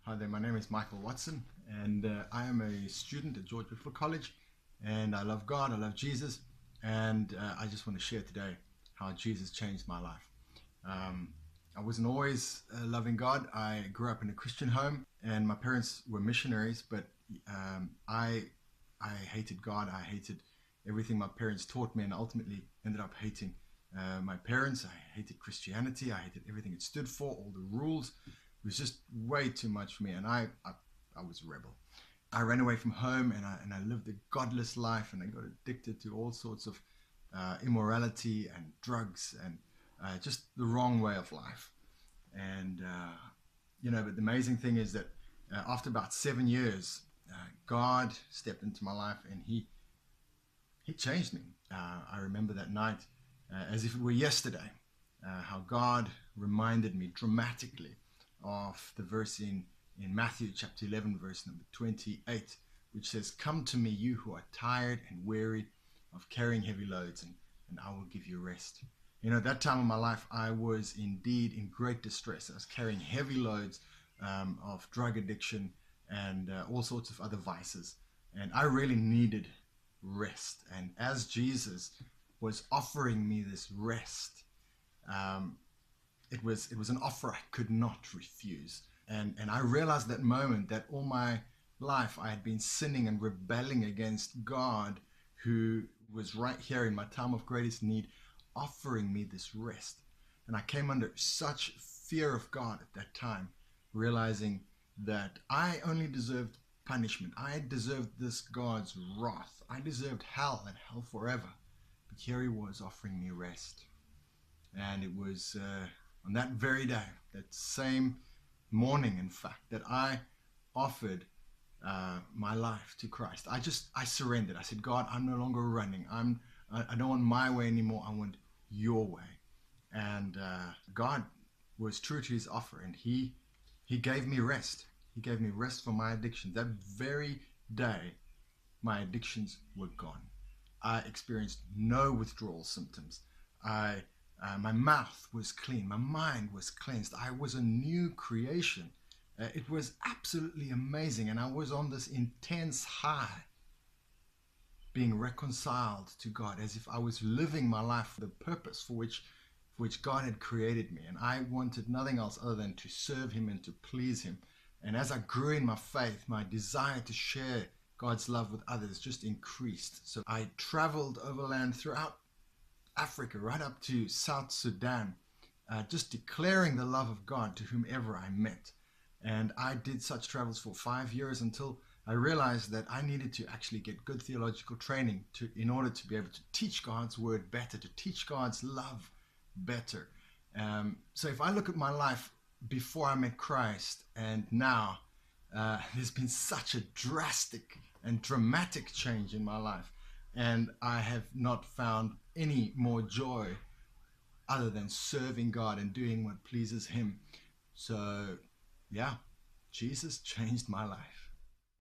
Hi there, my name is Michael Watson, and I am a student at George Whitfield College, and I love God, I love Jesus, and I just want to share today how Jesus changed my life. Um, I wasn't always loving God. I grew up in a Christian home, and my parents were missionaries, but I hated God. I hated everything my parents taught me, and ultimately ended up hating my parents. I hated Christianity. I hated everything it stood for, all the rules. It was just way too much for me, and I was a rebel. I ran away from home, and I lived a godless life, and I got addicted to all sorts of immorality and drugs and just the wrong way of life. And but the amazing thing is that after about 7 years, God stepped into my life, and He changed me. I remember that night as if it were yesterday, how God reminded me dramatically of the verse in Matthew chapter 11, verse number 28, which says, "Come to me, you who are tired and weary of carrying heavy loads, and I will give you rest." At that time of my life, I was indeed in great distress. I was carrying heavy loads of drug addiction and all sorts of other vices. And I really needed rest. And as Jesus was offering me this rest, um, it was an offer I could not refuse. And I realized that moment that all my life I had been sinning and rebelling against God, who was right here in my time of greatest need, offering me this rest. And I came under such fear of God at that time, realizing that I only deserved punishment. I deserved this God's wrath. I deserved hell and hell forever. But here He was offering me rest. And it was on that very day, that same morning, in fact, that I offered my life to Christ. I surrendered. I said, God, I'm no longer running. I don't want my way anymore. I want your way. And God was true to His offer, and He gave me rest. He gave me rest from my addictions. That very day, my addictions were gone. I experienced no withdrawal symptoms. My mouth was clean. My mind was cleansed. I was a new creation. It was absolutely amazing, and I was on this intense high, being reconciled to God, as if I was living my life for the purpose for which God had created me. And I wanted nothing else other than to serve Him and to please Him. And as I grew in my faith, my desire to share God's love with others just increased. So I traveled overland throughout Africa, right up to South Sudan, just declaring the love of God to whomever I met. And I did such travels for 5 years until I realized that I needed to actually get good theological training in order to be able to teach God's word better, to teach God's love better. So if I look at my life before I met Christ and now, there's been such a drastic and dramatic change in my life. And I have not found any more joy other than serving God and doing what pleases Him. So, yeah, Jesus changed my life.